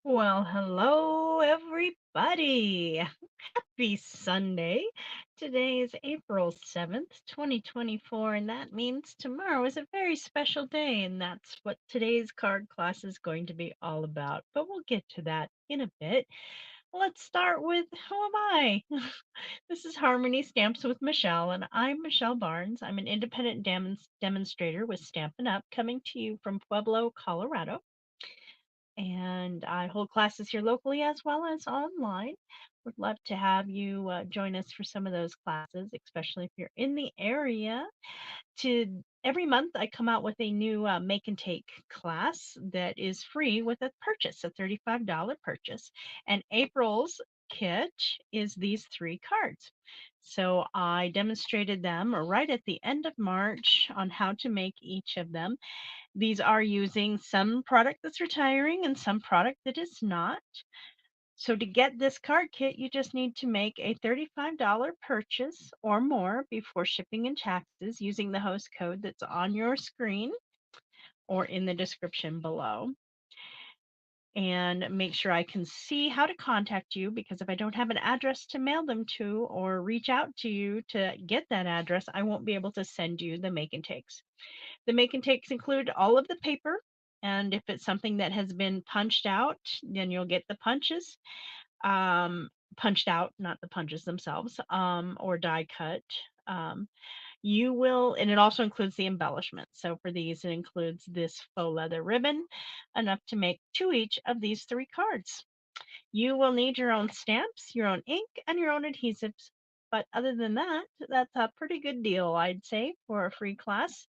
Well, hello, everybody. Happy Sunday. Today is April 7th, 2024, and that means tomorrow is a very special day, and that's what today's card class is going to be all about. But we'll get to that in a bit. Let's start with who am I? This is Harmony Stamps with Michelle, and I'm Michelle Barnes. I'm an independent demonstrator with Stampin' Up, coming to you from Pueblo, Colorado, and I hold classes here locally as well as online. Would love to have you join us for some of those classes, especially if you're in the area. To every month, I come out with a new make and take class that is free with a purchase, a $35 purchase. And April's kit is these three cards. So I demonstrated them right at the end of March on how to make each of them. These are using some product that's retiring and some product that is not. So to get this card kit, you just need to make a $35 purchase or more before shipping and taxes using the host code that's on your screen or in the description below. And make sure I can see how to contact you, because if I don't have an address to mail them to or reach out to you to get that address, I won't be able to send you the make and takes. The make and takes include all of the paper, and if it's something that has been punched out, then you'll get the punches, punched out, not the punches themselves, or die cut. Um, you will, and it also includes the embellishment. So for these, it includes this faux leather ribbon, enough to make two each of these three cards. You will need your own stamps, your own ink, and your own adhesives. But other than that, that's a pretty good deal, I'd say, for a free class.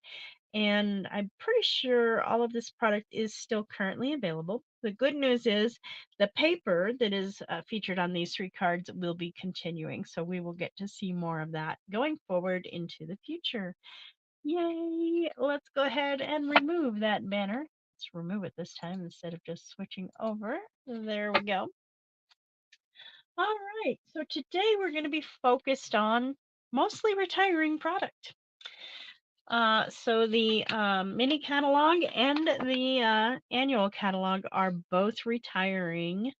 And I'm pretty sure all of this product is still currently available. The good news is the paper that is featured on these three cards will be continuing, so we will get to see more of that going forward into the future. Yay! Let's go ahead and remove that banner. Let's remove it this time instead of just switching over. There we go. All right, so today we're going to be focused on mostly retiring product. So the mini catalog and the annual catalog are both retiring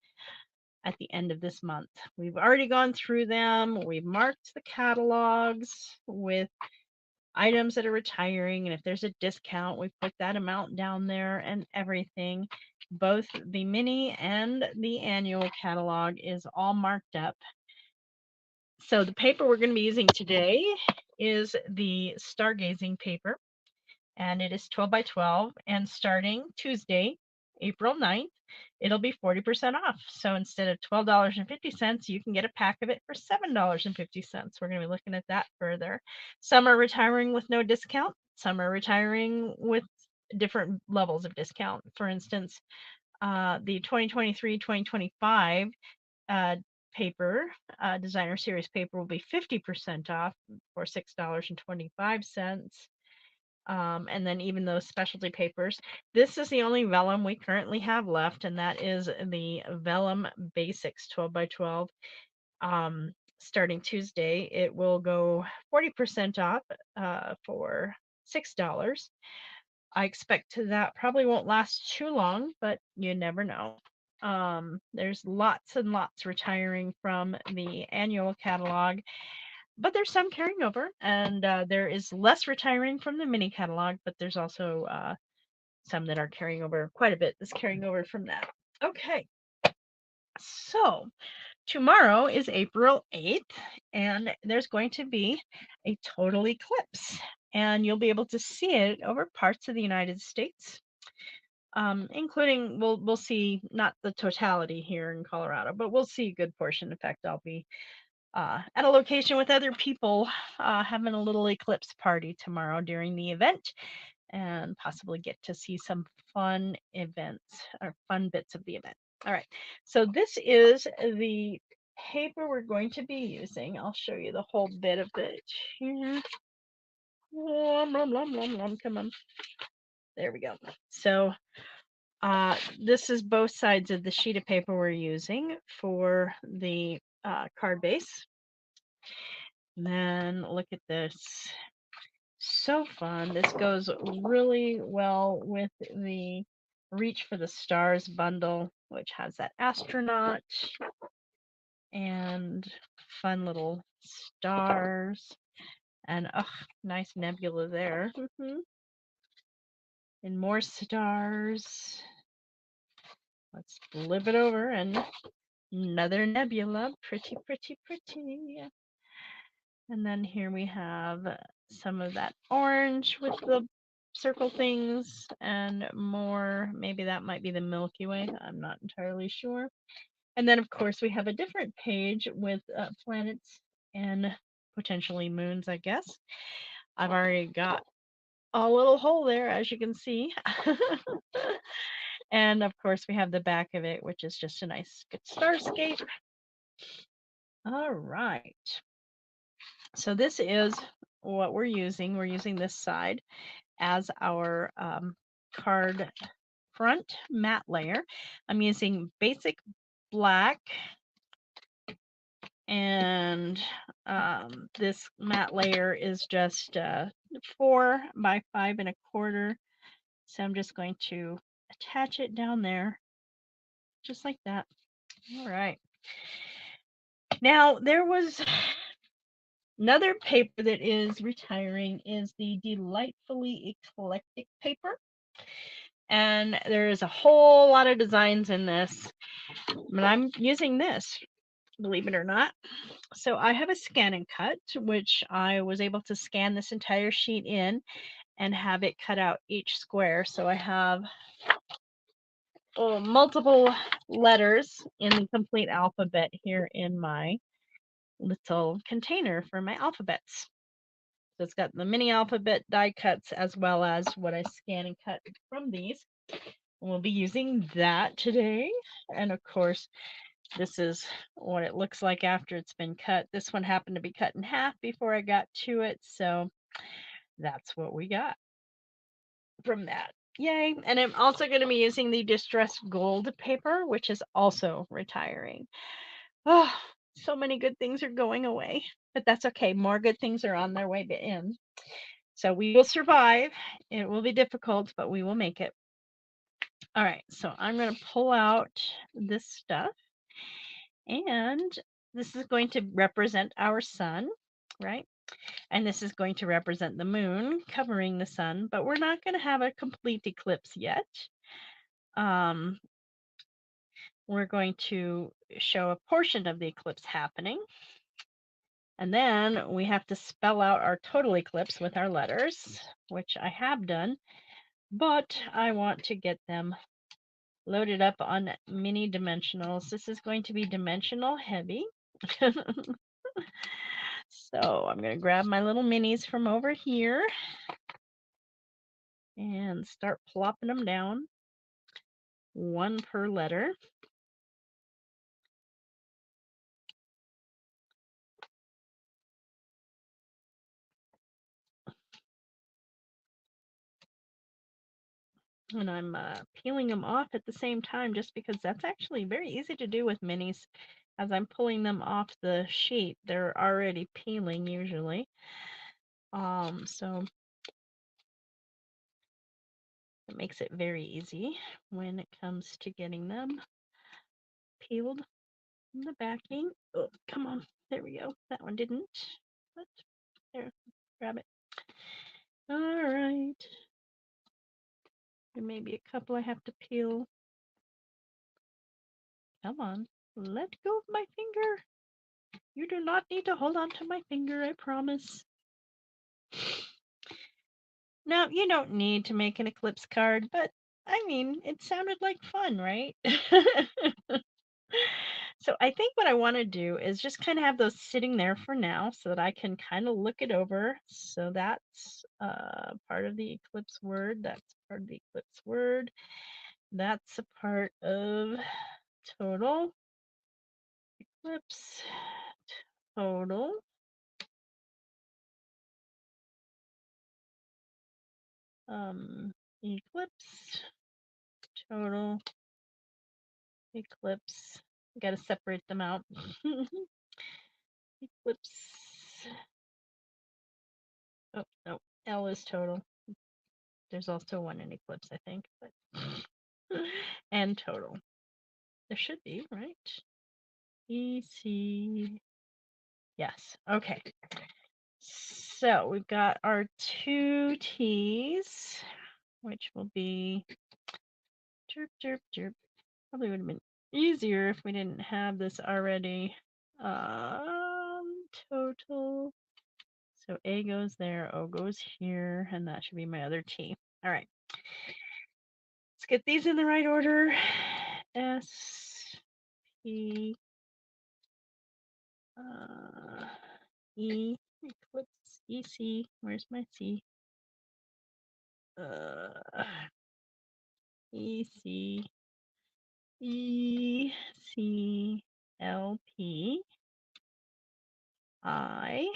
at the end of this month. We've already gone through them. We've marked the catalogs with items that are retiring, and if there's a discount, we put that amount down there and everything. Both the mini and the annual catalog is all marked up. So the paper we're going to be using today is the stargazing paper, and it is 12 by 12, and starting Tuesday, April 9th, it'll be 40% off. So instead of $12.50, you can get a pack of it for $7.50. We're going to be looking at that further. Some are retiring with no discount. Some are retiring with different levels of discount. For instance, the 2023-2025 paper, designer series paper, will be 50% off for $6.25. And then even those specialty papers. This is the only vellum we currently have left, and that is the Vellum Basics 12 by 12. Starting Tuesday, it will go 40% off for $6. I expect that probably won't last too long, but you never know. There's lots and lots retiring from the annual catalog, but there's some carrying over, and there is less retiring from the mini catalog, but there's also some that are carrying over quite a bit. That's carrying over from that. Okay, so tomorrow is April 8th, and there's going to be a total eclipse, and you'll be able to see it over parts of the United States. Including, we'll see not the totality here in Colorado, but we'll see a good portion. In fact, I'll be at a location with other people having a little eclipse party tomorrow during the event, and possibly get to see some fun events or fun bits of the event. All right, so this is the paper we're going to be using. I'll show you the whole bit of it here. Come on. There we go. So this is both sides of the sheet of paper we're using for the card base. And then look at this. So fun. This goes really well with the Reach for the Stars bundle, which has that astronaut and fun little stars. And nice nebula there. And more stars. Let's flip it over and another nebula. Pretty, pretty, pretty. And then here we have some of that orange with the circle things and more. Maybe that might be the Milky Way. I'm not entirely sure. And then, of course, we have a different page with planets and potentially moons, I guess. I've already got a little hole there, as you can see. And of course, we have the back of it, which is just a nice good starscape. All right. So this is what we're using. We're using this side as our card front matte layer. I'm using basic black, and this matte layer is just 4 by 5.25. So I'm just going to attach it down there, just like that. All right. Now there was another paper that is retiring, is the Delightfully Eclectic paper. And there's a whole lot of designs in this, but I'm using this, believe it or not. So I have a scan and cut, which I was able to scan this entire sheet in and have it cut out each square. So I have multiple letters in the complete alphabet here in my little container for my alphabets. So it's got the mini alphabet die cuts as well as what I scan and cut from these. We'll be using that today. And of course, this is what it looks like after it's been cut. This one happened to be cut in half before I got to it, so that's what we got from that. Yay. And I'm also going to be using the Distressed Gold paper, which is also retiring. Oh, so many good things are going away, but that's okay. More good things are on their way in. So we will survive. It will be difficult, but we will make it. All right, so I'm going to pull out this stuff, and this is going to represent our sun, right? And this is going to represent the moon covering the sun, but we're not going to have a complete eclipse yet. We're going to show a portion of the eclipse happening. And then we have to spell out our total eclipse with our letters, which I have done, but I want to get them loaded up on mini dimensionals. This is going to be dimensional heavy. So I'm going to grab my little minis from over here and start plopping them down, one per letter. And I'm peeling them off at the same time, just because that's actually very easy to do with minis. As I'm pulling them off the sheet, they're already peeling usually. So it makes it very easy when it comes to getting them peeled in the backing. Oh, come on. There we go. That one didn't. But there, grab it. All right. There may be a couple I have to peel. Come on. Let go of my finger. You do not need to hold on to my finger, I promise. Now, you don't need to make an eclipse card, but I mean, it sounded like fun, right? So I think what I want to do is just kind of have those sitting there for now so that I can kind of look it over. So that's part of the eclipse word. That's part of the eclipse word. That's a part of total eclipse, total. Eclipse, total, eclipse. Got to separate them out. Eclipse. Oh, no. L is total. There's also one in eclipse, I think. But and total. There should be, right? EC. Yes. Okay. So we've got our two T's, which will be chirp, chirp, chirp. Probably would have been easier if we didn't have this already. Total. So A goes there, O goes here, and that should be my other T. All right. Let's get these in the right order. S, P, E, Eclipse, EC. Where's my C? EC, E, C, L, P, I,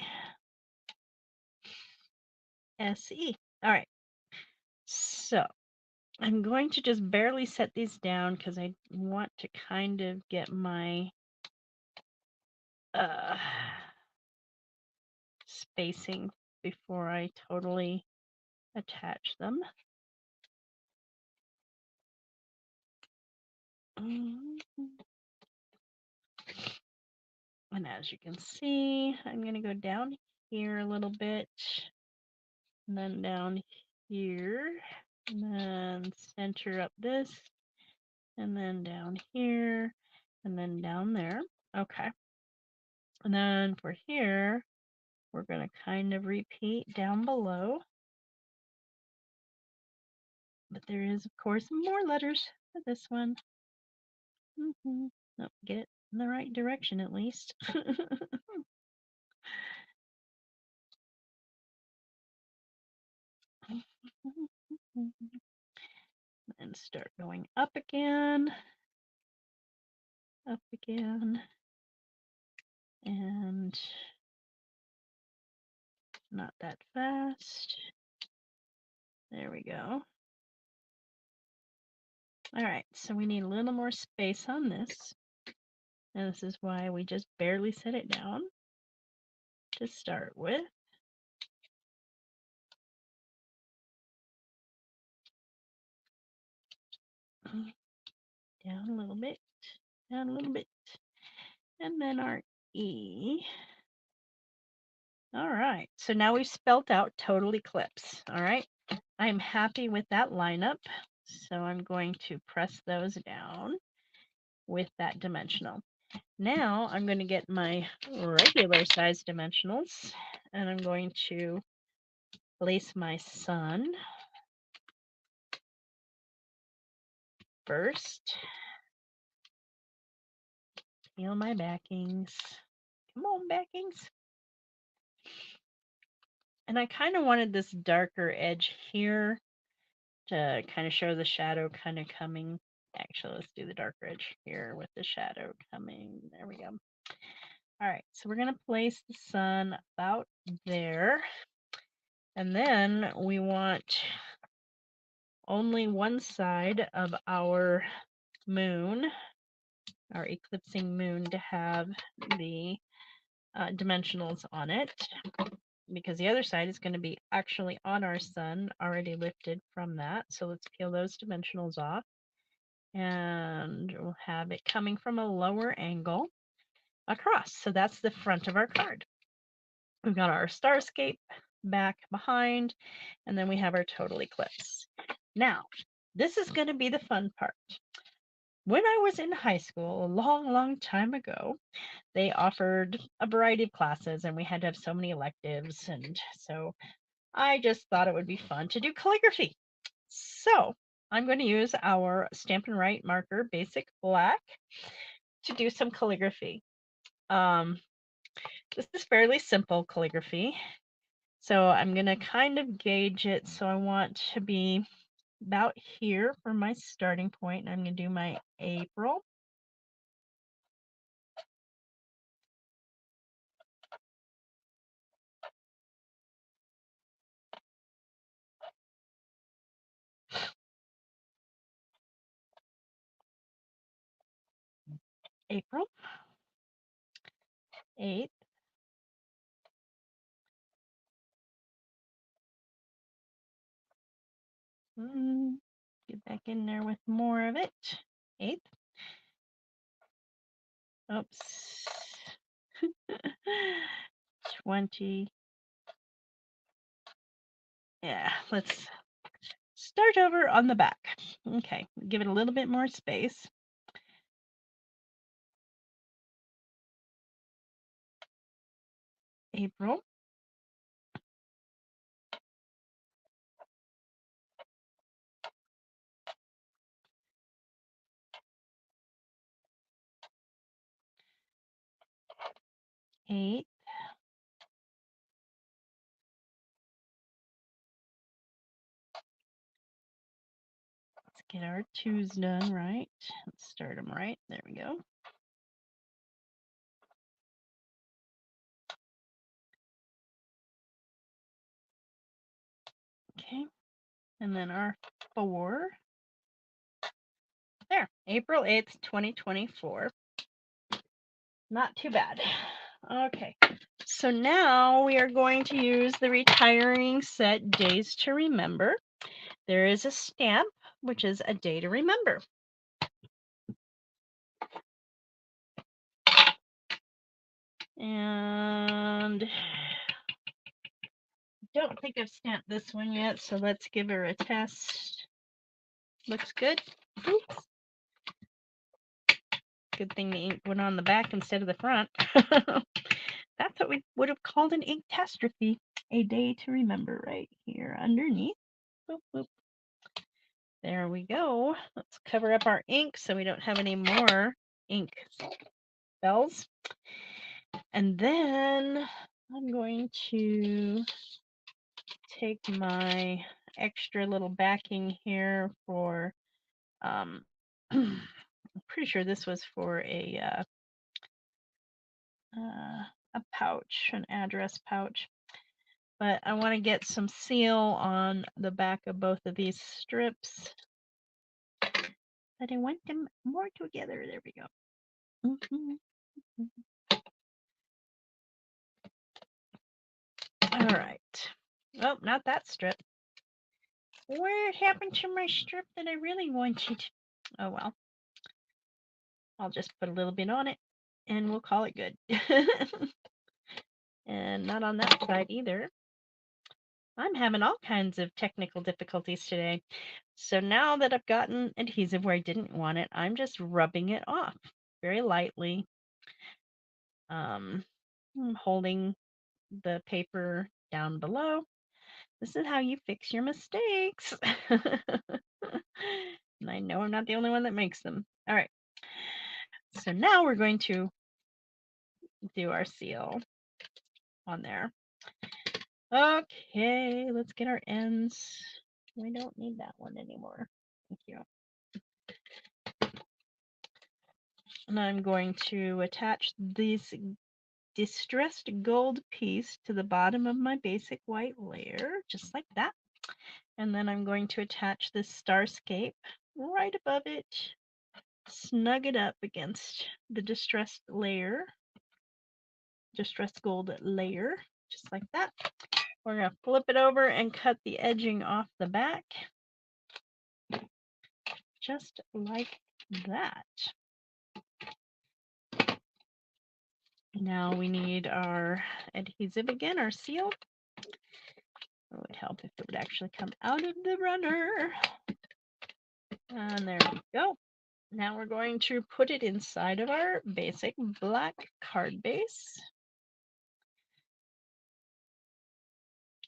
S, E. All right. So I'm going to just barely set these down because I want to kind of get my spacing before I totally attach them. And as you can see, I'm going to go down here a little bit, and then down here, and then center up this, and then down here, and then down there. Okay. And then for here, we're going to kind of repeat down below. But there is, of course, more letters for this one. Nope, get it in the right direction at least. And start going up again, and not that fast. There we go. All right, so we need a little more space on this. And this is why we just barely set it down to start with. Down a little bit, down a little bit. And then our E. All right, so now we've spelt out total eclipse. All right, I'm happy with that lineup. So I'm going to press those down with that dimensional. Now I'm going to get my regular size dimensionals and I'm going to place my sun first. Feel my backings. Come on, backings. And I kind of wanted this darker edge here to kind of show the shadow kind of coming. Actually, let's do the darker edge here with the shadow coming. There we go. All right, so we're going to place the sun about there. And then we want only one side of our moon, our eclipsing moon, to have the dimensionals on it, because the other side is going to be actually on our sun, already lifted from that. So let's peel those dimensionals off, and we'll have it coming from a lower angle across. So that's the front of our card. We've got our starscape back behind, and then we have our total eclipse. Now, this is going to be the fun part. When I was in high school, a long, long time ago, they offered a variety of classes, and we had to have so many electives. And so I just thought it would be fun to do calligraphy. So I'm going to use our Stampin' Write marker, Basic Black, to do some calligraphy. This is fairly simple calligraphy. So I'm going to kind of gauge it. So I want to be about here for my starting point. I'm going to do my April. April 8th. Get back in there with more of it. 8th. Oops. 20. Yeah, let's start over on the back. Okay, give it a little bit more space. April. Eight. Let's get our 2s done right. Let's start them right. There we go. Okay, and then our 4. There, April 8th, 2024. Not too bad. Okay, so now we are going to use the retiring set Days to Remember. There is a stamp, which is a day to remember. And don't think I've stamped this one yet, so let's give her a test. Looks good. Oops. Good thing the ink went on the back instead of the front. That's what we would have called an inkastrophe. A day to remember right here underneath. Boop, boop. There we go. Let's cover up our ink so we don't have any more ink spells. And then I'm going to take my extra little backing here for, I'm pretty sure this was for a pouch, an address pouch. But I want to get some seal on the back of both of these strips. But I want them more together. There we go. All right. Oh, not that strip. What happened to my strip that I really wanted? Oh, well. I'll just put a little bit on it and we'll call it good. And not on that side either. I'm having all kinds of technical difficulties today. So now that I've gotten adhesive where I didn't want it, I'm just rubbing it off very lightly. I'm holding the paper down below. This is how you fix your mistakes. And I know I'm not the only one that makes them. All right. So now we're going to do our seal on there. Okay, let's get our ends. We don't need that one anymore. Thank you. And I'm going to attach this distressed gold piece to the bottom of my basic white layer, just like that. And then I'm going to attach this starscape right above it, snug it up against the distressed gold layer, just like that. We're going to flip it over and cut the edging off the back, just like that. Now we need our adhesive again, our seal. It would help if it would actually come out of the runner. And there we go. Now we're going to put it inside of our basic black card base.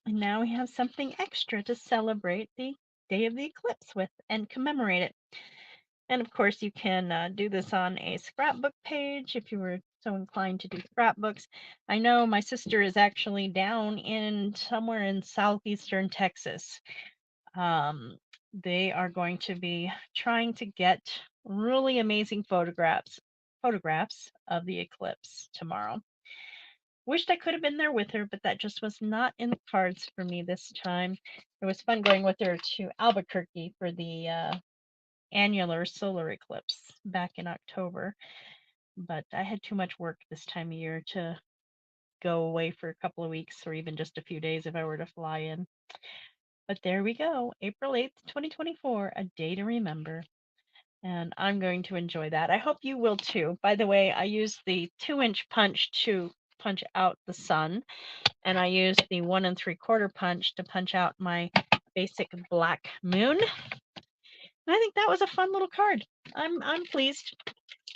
And now we have something extra to celebrate the day of the eclipse with and commemorate it. And of course, you can do this on a scrapbook page if you were so inclined to do scrapbooks. I know my sister is actually down in somewhere in southeastern Texas. They are going to be trying to get really amazing photographs of the eclipse tomorrow. Wished I could have been there with her, but that just was not in the cards for me this time. It was fun going with her to Albuquerque for the annular solar eclipse back in October, but I had too much work this time of year to go away for a couple of weeks or even just a few days if I were to fly in. But there we go, April 8th, 2024, a day to remember. and I'm going to enjoy that. I hope you will too. By the way, I used the 2-inch punch to punch out the sun, and I used the 1 3/4 punch to punch out my basic black moon. And I think that was a fun little card. I'm pleased.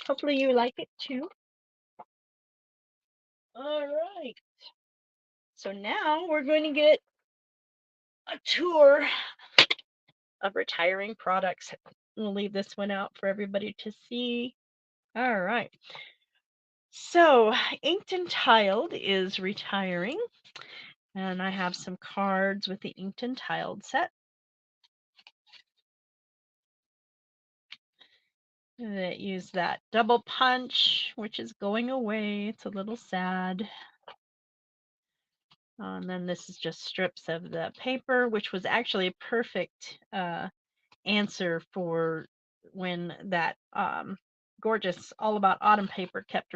Hopefully you like it too. All right. So now we're going to get a tour of retiring products. We'll leave this one out for everybody to see. All right. So Inked and Tiled is retiring, and I have some cards with the Inked and Tiled set that use that double punch, which is going away. It's a little sad. And then this is just strips of the paper, which was actually a perfect answer for when that gorgeous All About Autumn paper kept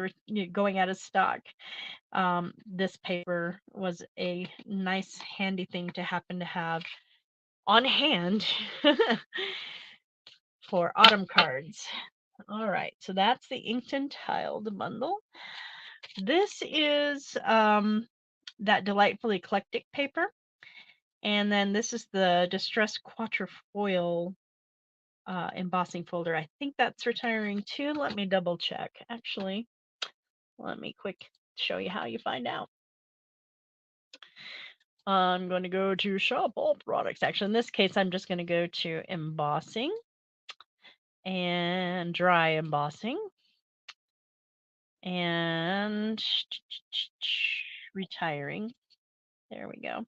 going out of stock. This paper was a nice, handy thing to happen to have on hand for autumn cards. All right, so that's the Inked and Tiled bundle. This is that delightfully eclectic paper. And then this is the Distress Quatrefoil embossing folder. I think that's retiring too. Let me double check. Actually, let me quick show you how you find out. I'm going to go to Shop All Products. Actually, in this case, I'm just going to go to Embossing and Dry Embossing and Retiring. There we go.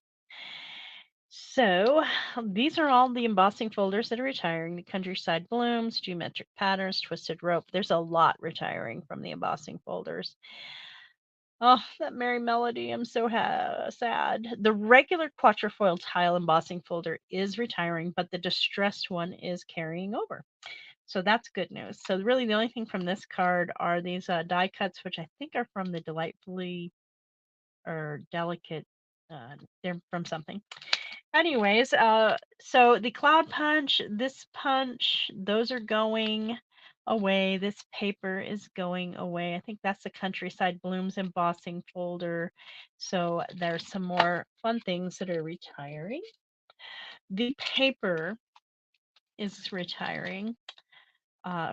So these are all the embossing folders that are retiring. The Countryside Blooms, Geometric Patterns, Twisted Rope. There's a lot retiring from the embossing folders. Oh, that merry melody. I'm so sad. The regular quatrefoil tile embossing folder is retiring, but the distressed one is carrying over. So that's good news. So really the only thing from this card are these die cuts, which I think are from the Delightfully or Delicate. They're from something. Anyways, so the Cloud Punch, this punch, those are going away. This paper is going away. I think that's the Countryside Blooms embossing folder. So there's some more fun things that are retiring. The paper is retiring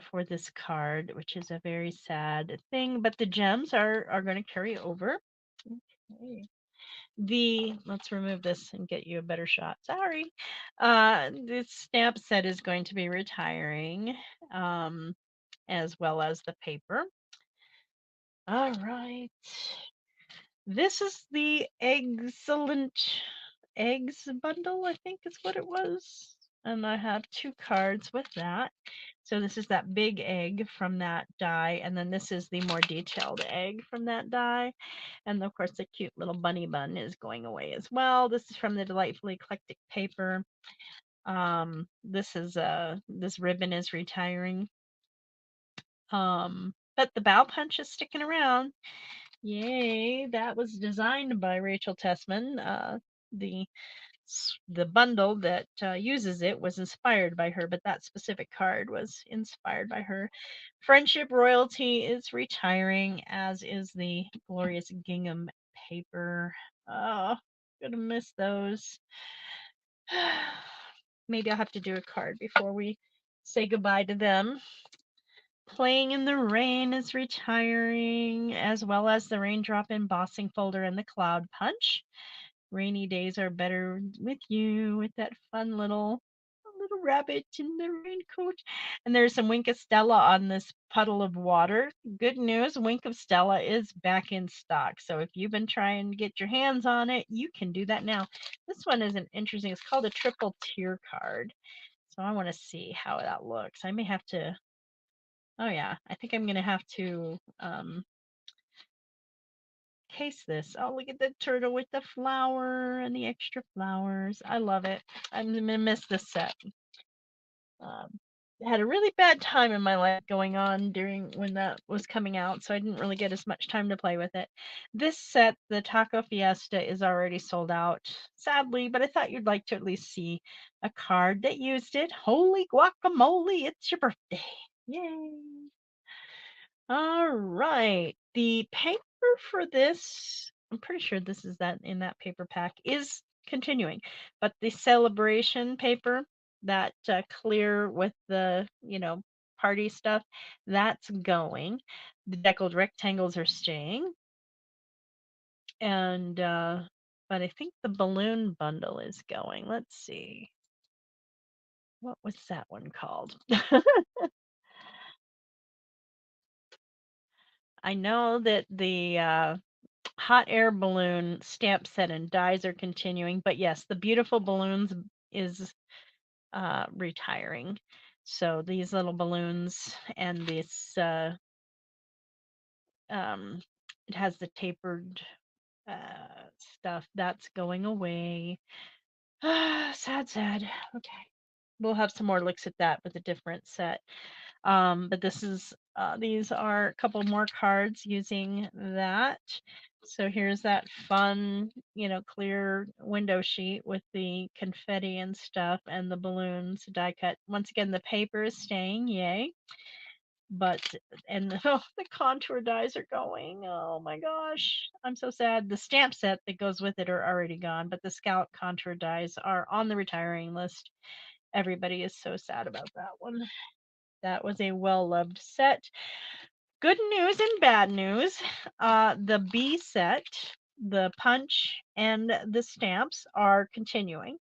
for this card, which is a very sad thing, but the gems are going to carry over. Okay. Let's remove this and get you a better shot. Sorry. This stamp set is going to be retiring, as well as the paper. All right. This is the Excellent Eggs bundle, I think is what it was. And I have 2 cards with that. So this is that big egg from that die, and then this is the more detailed egg from that die. And of course, the cute little bunny bun is going away as well. This is from the Delightfully Eclectic paper. This ribbon is retiring. But the bow punch is sticking around. Yay! That was designed by Rachel Tessman. The bundle that uses it was inspired by her, but that specific card was inspired by her. Friendship Royalty is retiring, as is the glorious gingham paper. Oh, gonna miss those. Maybe I'll have to do a card before we say goodbye to them. Playing in the Rain is retiring, as well as the Raindrop embossing folder and the Cloud Punch. Rainy days are better with you, with that fun little rabbit in the raincoat. And there's some Wink of Stella on this puddle of water. Good news, Wink of Stella is back in stock. So if you've been trying to get your hands on it, you can do that now. This one is interesting. It's called a triple tier card. So I want to see how that looks. I may have to. Oh yeah, I think I'm gonna have to case this. Oh, look at the turtle with the flower and the extra flowers. I love it. I'm gonna miss this set. had a really bad time in my life going on during when that was coming out, so I didn't really get as much time to play with it. This set, the Taco Fiesta, is already sold out, sadly, but I thought you'd like to at least see a card that used it. Holy guacamole, it's your birthday. Yay. All right. The paper for this, I'm pretty sure this is that in that paper pack, is continuing. But the celebration paper, that clear with the, party stuff, that's going. The deckled rectangles are staying. And, but I think the balloon bundle is going. Let's see. What was that one called? I know that the hot air balloon stamp set and dies are continuing, but yes, the beautiful balloons is retiring. So these little balloons and this um, it has the tapered stuff that's going away. Sad, sad. Okay, we'll have some more looks at that with a different set. But these are a couple more cards using that. So here's that fun, clear window sheet with the confetti and stuff and the balloons die cut. Once again, the paper is staying, yay. But and oh, the contour dies are going. Oh my gosh, I'm so sad. The stamp set that goes with it are already gone, but the Scout contour dies are on the retiring list. Everybody is so sad about that one. That was a well-loved set. Good news and bad news. The B set, the punch and the stamps are continuing.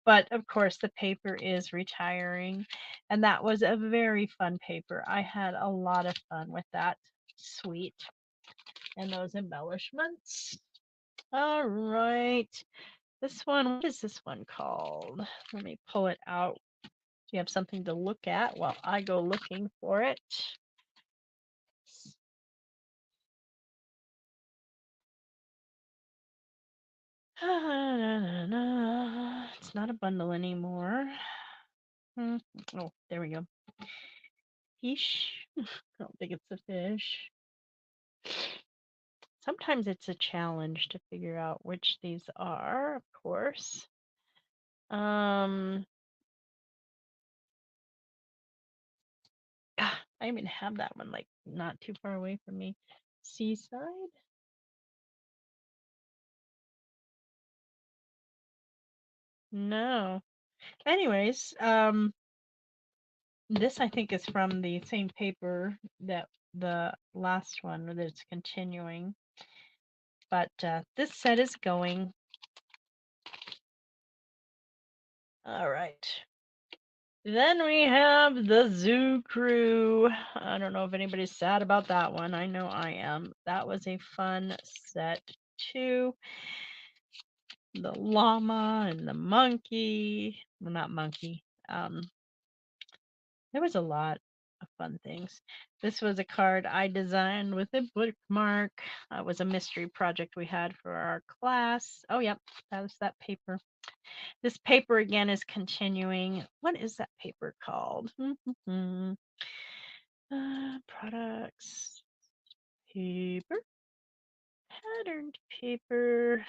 But of course, the paper is retiring. And that was a very fun paper. I had a lot of fun with that suite and those embellishments. All right. This one, what is this one called? Let me pull it out. Do you have something to look at while I go looking for it? It's not a bundle anymore. Oh, there we go. Fish. I don't think it's a fish. Sometimes it's a challenge to figure out which these are, of course. I even have that one like not too far away from me. Seaside? No. Anyways, this I think is from the same paper that the last one that's continuing. But this set is going. All right. Then we have the Zoo Crew. I don't know if anybody's sad about that one. I know I am. That was a fun set too. The llama and the monkey. Well, not monkey. There was a lot of fun things. This was a card I designed with a bookmark. It was a mystery project we had for our class. Oh, yep, that was that paper. This paper again is continuing. What is that paper called? Products, paper, patterned paper.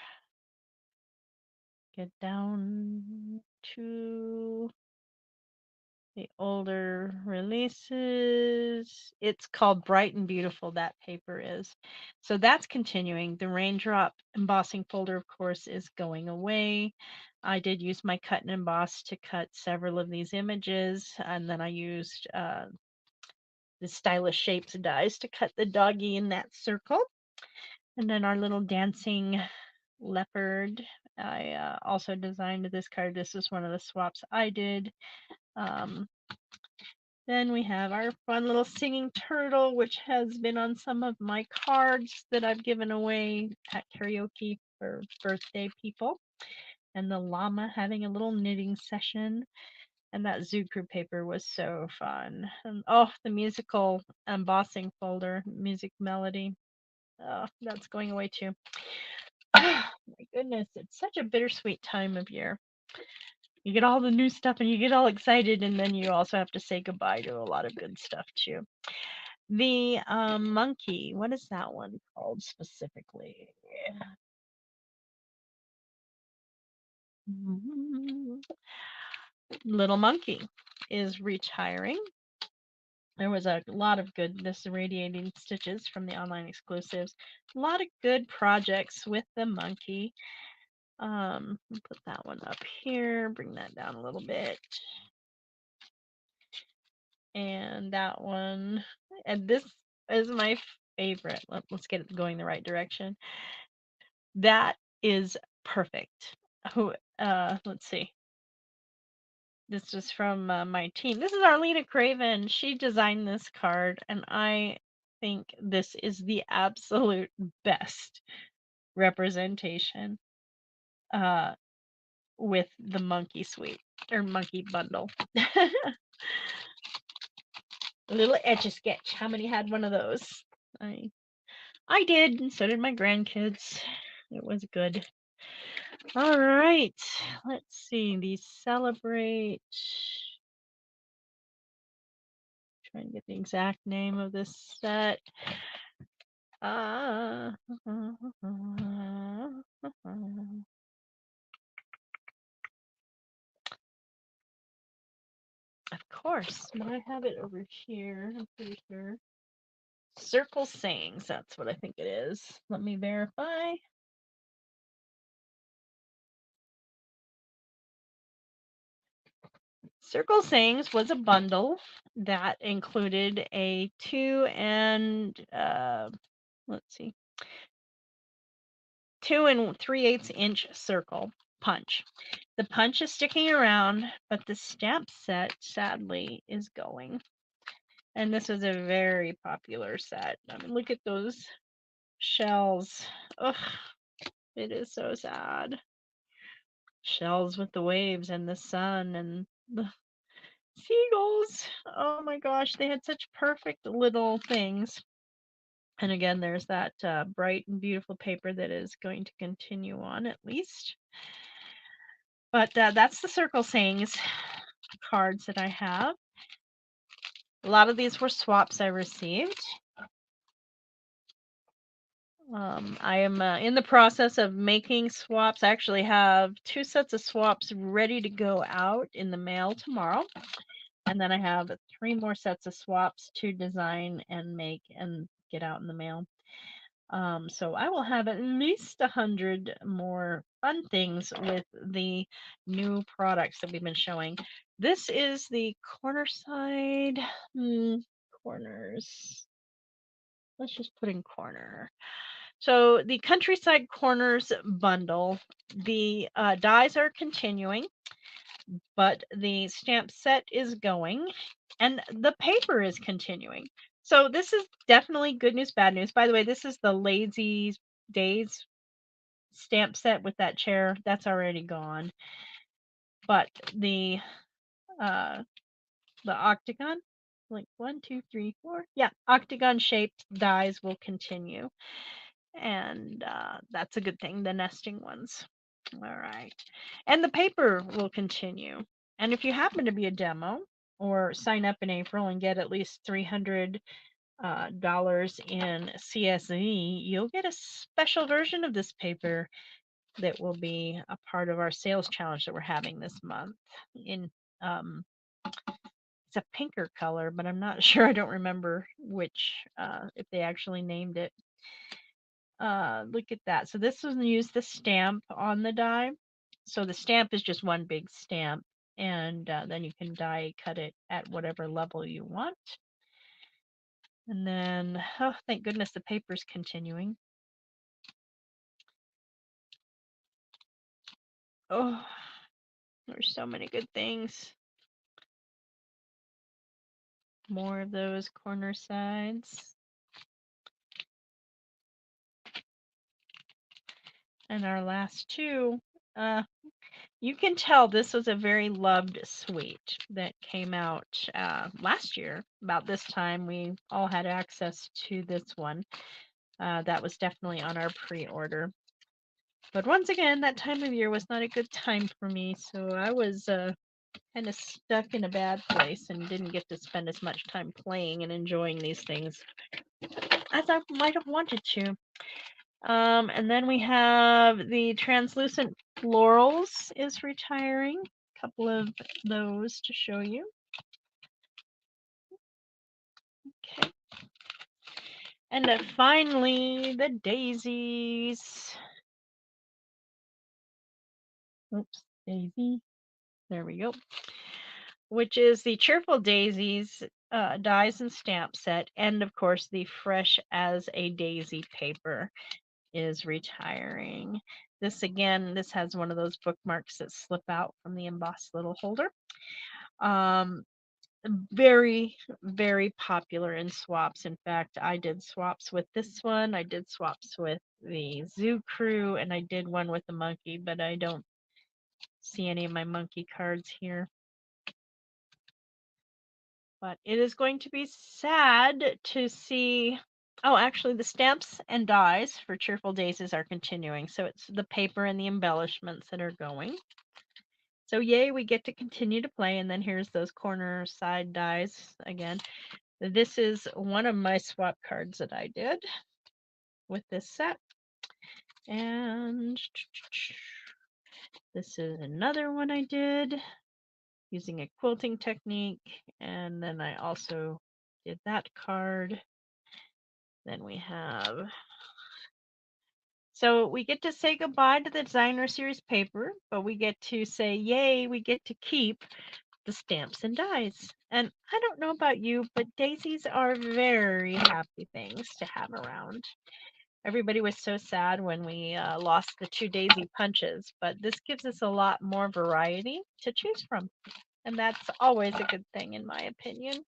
Get down to the older releases. It's called Bright and Beautiful, that paper is. So that's continuing. The Raindrop embossing folder, of course, is going away. I did use my cut and emboss to cut several of these images, and then I used the Stylish Shapes dies to cut the doggy in that circle. And then our little dancing leopard. I also designed this card. This is one of the swaps I did. Then we have our fun little singing turtle, which has been on some of my cards that I've given away at karaoke for birthday people. And the llama having a little knitting session. And that Zoo Crew paper was so fun. And oh, the musical embossing folder, music melody. Oh, that's going away too. Oh, my goodness, it's such a bittersweet time of year. You get all the new stuff and you get all excited, and then you also have to say goodbye to a lot of good stuff too. The monkey, what is that one called specifically? Little Monkey is retiring. There was a lot of good, this radiating stitches from the online exclusives. A lot of good projects with the monkey. Put that one up here, bring that down a little bit. And that one, and this is my favorite. Let's get it going the right direction. That is perfect. Who? Let's see. This was from my team. This is Arlena Craven. She designed this card, and I think this is the absolute best representation with the monkey suite or monkey bundle. A little etch a sketch. How many had one of those? I did, and so did my grandkids. It was good. All right, let's see. The Celebrate. Trying to get the exact name of this set. Of course, I have it over here. I'm pretty sure. Circle Sayings. That's what I think it is. Let me verify. Circle Sayings was a bundle that included a 2 and let's see, 2 and 3/8 inch circle punch. The punch is sticking around, but the stamp set sadly is going. And this was a very popular set. I mean, look at those shells. Ugh, it is so sad. Shells with the waves and the sun and the seagulls. Oh my gosh, they had such perfect little things. And again, there's that bright and beautiful paper that is going to continue on at least. But that's the Circle Sayings cards that I have. A lot of these were swaps I received. I am in the process of making swaps. I actually have 2 sets of swaps ready to go out in the mail tomorrow. And then I have 3 more sets of swaps to design and make and get out in the mail. So I will have at least 100 more fun things with the new products that we've been showing. This is the corner side corners. Let's just put in corner. So the Countryside Corners bundle, the dies are continuing, but the stamp set is going, and the paper is continuing. So this is definitely good news, bad news. By the way, this is the Lazy Days stamp set with that chair. That's already gone. But the octagon, like 1, 2, 3, 4, yeah, octagon shaped dies will continue. And that's a good thing, the nesting ones. All right. And the paper will continue. And if you happen to be a demo or sign up in April and get at least $300 in CSV, you'll get a special version of this paper that will be a part of our sales challenge that we're having this month. In it's a pinker color, but I'm not sure. I don't remember which, if they actually named it. Look at that. So this one used the stamp on the die. So the stamp is just one big stamp, and then you can die cut it at whatever level you want. And then, oh, thank goodness the paper's continuing. Oh, there's so many good things. More of those corner sides. And our last 2, you can tell this was a very loved suite that came out last year. About this time, we all had access to this one. That was definitely on our pre-order. But once again, that time of year was not a good time for me, so I was kind of stuck in a bad place and didn't get to spend as much time playing and enjoying these things as I might have wanted to. And then we have the translucent florals is retiring. A couple of those to show you. Okay. And finally, the daisies. Oops, daisy. There we go. Which is the Cheerful Daisies dies and stamp set. And of course, the Fresh as a Daisy paper is retiring. This again, this has one of those bookmarks that slip out from the embossed little holder. Very, very popular in swaps. In fact, I did swaps with this one. I did swaps with the Zoo Crew, and I did one with the monkey, but I don't see any of my monkey cards here. But it is going to be sad to see. Oh, actually, the stamps and dies for Cheerful Daisies are continuing. So it's the paper and the embellishments that are going. So yay, we get to continue to play. And then here's those corner side dies again. This is one of my swap cards that I did with this set. And this is another one I did using a quilting technique. And then I also did that card. Then we have. So we get to say goodbye to the designer series paper, but we get to say, yay, we get to keep the stamps and dies. And I don't know about you, but daisies are very happy things to have around. Everybody was so sad when we lost the 2 daisy punches, but this gives us a lot more variety to choose from. And that's always a good thing, in my opinion.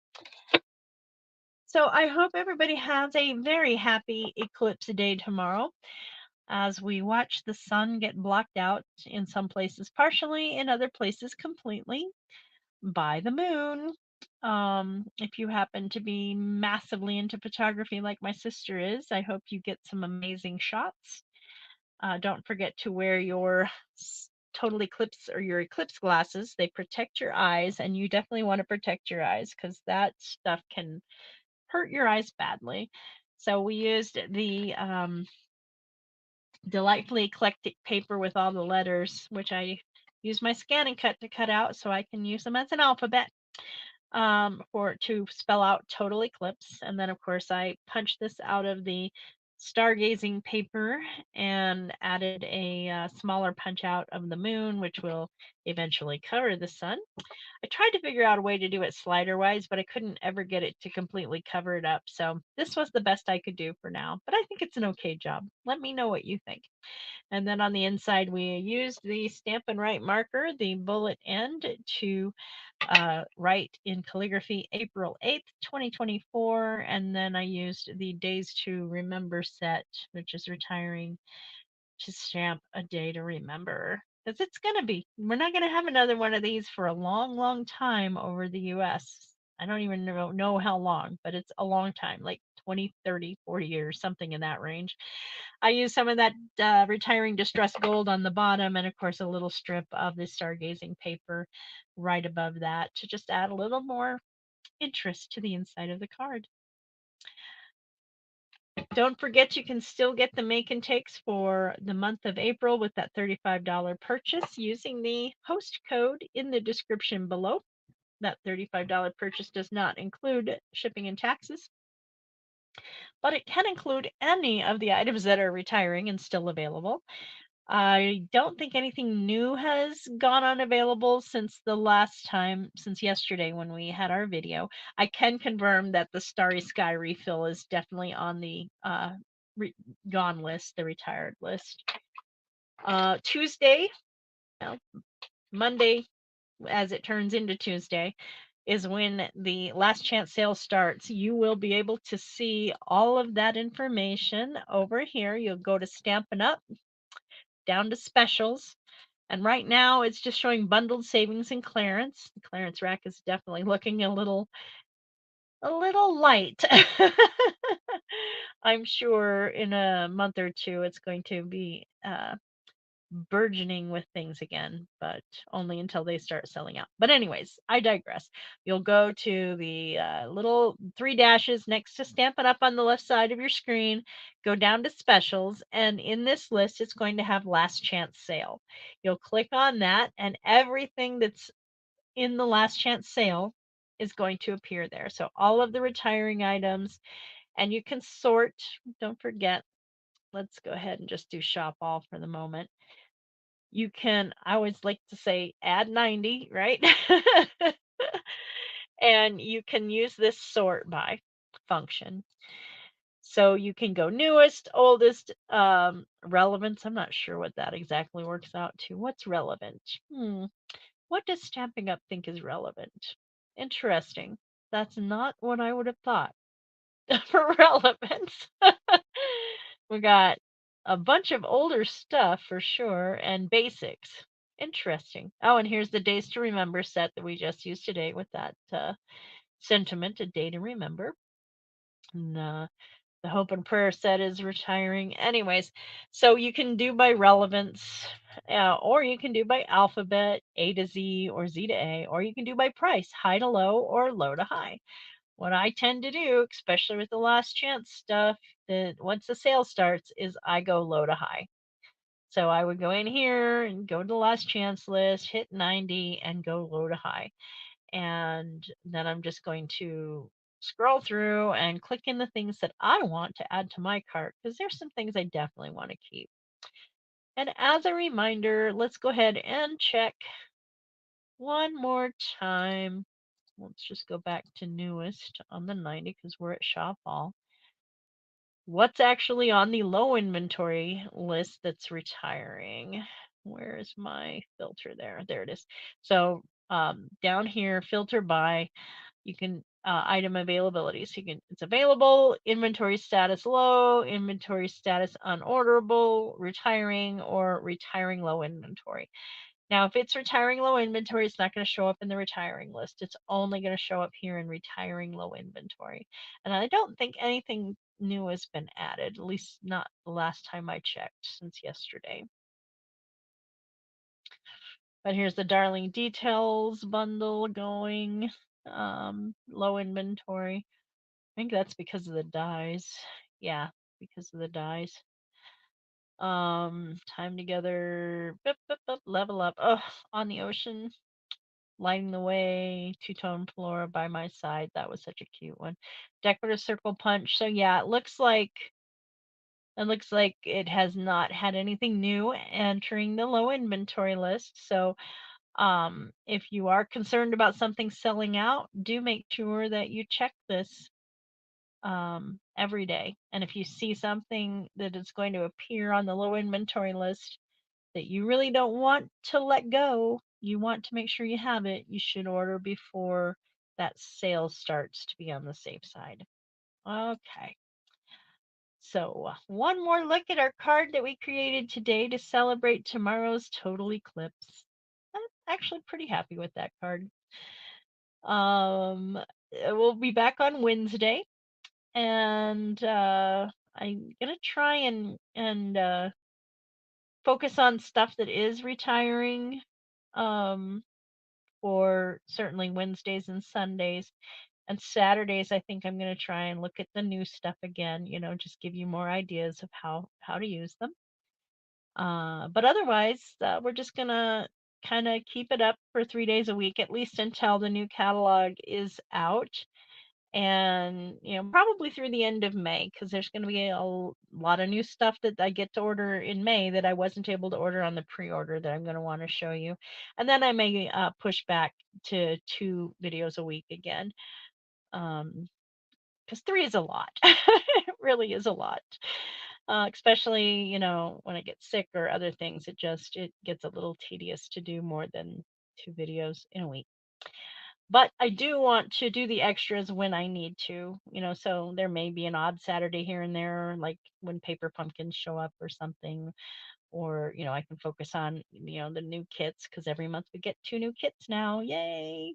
So I hope everybody has a very happy eclipse day tomorrow as we watch the sun get blocked out in some places partially, in other places completely by the moon. If you happen to be massively into photography like my sister is, I hope you get some amazing shots. Don't forget to wear your total eclipse or your eclipse glasses. They protect your eyes, and you definitely want to protect your eyes because that stuff can hurt your eyes badly. So we used the delightfully eclectic paper with all the letters, which I use my scan and cut to cut out so I can use them as an alphabet for to spell out total eclipse. And then of course I punched this out of the stargazing paper and added a smaller punch out of the moon, which will eventually cover the sun. I tried to figure out a way to do it slider wise, but I couldn't ever get it to completely cover it up. So this was the best I could do for now, but I think it's an okay job. Let me know what you think. And then on the inside, we used the Stampin' Write marker, the bullet end, to write in calligraphy April 8th, 2024. And then I used the Days to Remember set, which is retiring, to stamp a day to remember. Because it's going to be. We're not going to have another one of these for a long, long time over the US. I don't even know how long, but it's a long time, like 20, 30, 40 years, something in that range. I used some of that retiring distress gold on the bottom, and of course a little strip of the stargazing paper right above that to just add a little more interest to the inside of the card. Don't forget you can still get the make and takes for the month of April with that $35 purchase using the host code in the description below. That $35 purchase does not include shipping and taxes, but it can include any of the items that are retiring and still available. I don't think anything new has gone unavailable since the last time, since yesterday when we had our video. I can confirm that the Starry Sky refill is definitely on the gone list, the retired list. Tuesday, well, Monday, as it turns into Tuesday, is when the last chance sale starts. You will be able to see all of that information over here. You'll go to Stampin' Up, down to specials. And right now it's just showing bundled savings and clearance. The clearance rack is definitely looking a little light. I'm sure in a month or two it's going to be burgeoning with things again, but only until they start selling out. But anyways, I digress. You'll go to the little three dashes next to Stampin' Up on the left side of your screen, go down to specials, and in this list, it's going to have last chance sale. You'll click on that, and everything that's in the last chance sale is going to appear there. So all of the retiring items, and you can sort. Don't forget, let's go ahead and just do shop all for the moment. You can, I always like to say add 90, right? And you can use this sort by function. So you can go newest, oldest, relevance. I'm not sure what that exactly works out to. What's relevant? What does Stamping Up think is relevant? Interesting. That's not what I would have thought for relevance. We got a bunch of older stuff for sure and basics. Interesting. Oh, and here's the days to remember set that we just used today with that sentiment, a day to remember. And the hope and prayer set is retiring. Anyways, so you can do by relevance, or you can do by alphabet, A to Z or Z to A, or you can do by price, high to low or low to high. What I tend to do, especially with the last chance stuff, that once the sale starts, is I go low to high. So I would go in here and go to the last chance list, hit 90, and go low to high. And then I'm just going to scroll through and click in the things that I want to add to my cart because there's some things I definitely want to keep. And as a reminder, let's go ahead and check one more time. Let's just go back to newest on the 90 because we're at shop all. What's actually on the low inventory list that's retiring? Where is my filter there? There it is. So down here, filter by, you can item availability. So you can, it's available, inventory status low, inventory status unorderable, retiring, or retiring low inventory. Now, if it's retiring low inventory, it's not going to show up in the retiring list. It's only going to show up here in retiring low inventory. And I don't think anything new has been added, at least not the last time I checked since yesterday. But here's the Darling Details bundle going, low inventory. I think that's because of the dies. Yeah, because of the dies. Time together, level up. Oh, on the ocean, lighting the way, two-tone flora by my side. That was such a cute one. Decorative circle punch. So yeah, it looks like it has not had anything new entering the low inventory list. So if you are concerned about something selling out, do make sure that you check this every day. And if you see something that is going to appear on the low inventory list that you really don't want to let go, you want to make sure you have it, you should order before that sale starts to be on the safe side. Okay. So, one more look at our card that we created today to celebrate tomorrow's total eclipse. I'm actually pretty happy with that card. We'll be back on Wednesday, and I'm gonna try and focus on stuff that is retiring. Um, for certainly Wednesdays and Sundays. And Saturdays, I think I'm going to try and look at the new stuff again, just give you more ideas of how to use them. But otherwise, we're just going to kind of keep it up for 3 days a week, at least until the new catalog is out. And, probably through the end of May, because there's going to be a lot of new stuff that I get to order in May that I wasn't able to order on the pre-order that I'm going to want to show you. And then I may push back to 2 videos a week again. Because 3 is a lot. It really is a lot. Especially, when I get sick or other things, it gets a little tedious to do more than 2 videos in a week. But I do want to do the extras when I need to, so there may be an odd Saturday here and there, like when paper pumpkins show up or something, or, I can focus on, the new kits because every month we get 2 new kits now. Yay!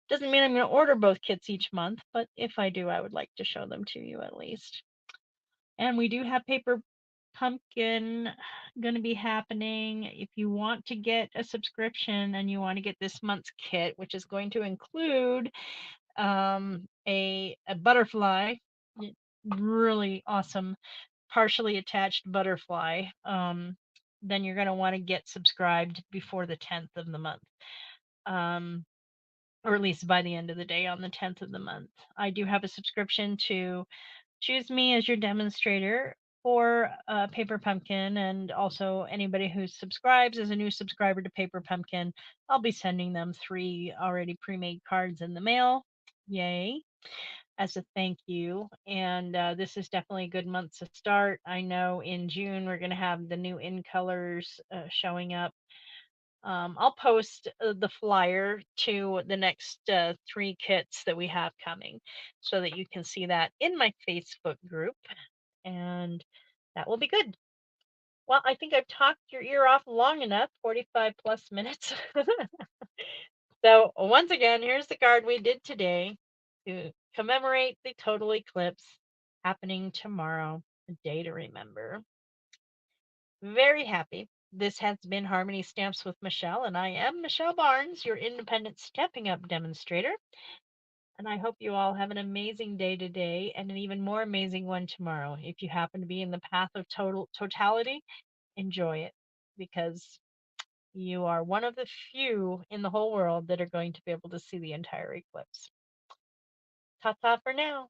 Doesn't mean I'm going to order both kits each month, but if I do, I would like to show them to you at least. And we do have paper pumpkin going to be happening. If you want to get a subscription and you want to get this month's kit, which is going to include a butterfly, y- really awesome partially attached butterfly, then you're going to want to get subscribed before the 10th of the month. Um, or at least by the end of the day on the 10th of the month. I do have a subscription to choose me as your demonstrator for Paper Pumpkin, and also anybody who subscribes as a new subscriber to Paper Pumpkin, I'll be sending them 3 already pre-made cards in the mail. Yay! As a thank you. And this is definitely a good month to start. I know in June we're going to have the new in colors showing up. I'll post the flyer to the next 3 kits that we have coming so that you can see that in my Facebook group. And that will be good. Well, I think I've talked your ear off long enough, 45 plus minutes. So, once again, here's the card we did today to commemorate the total eclipse happening tomorrow, a day to remember. Very happy. This has been Harmony Stamps with Michelle, and I am Michelle Barnes, your independent Stamping Up demonstrator. And I hope you all have an amazing day today and an even more amazing one tomorrow. If you happen to be in the path of totality, enjoy it because you are one of the few in the whole world that are going to be able to see the entire eclipse. Ta ta for now.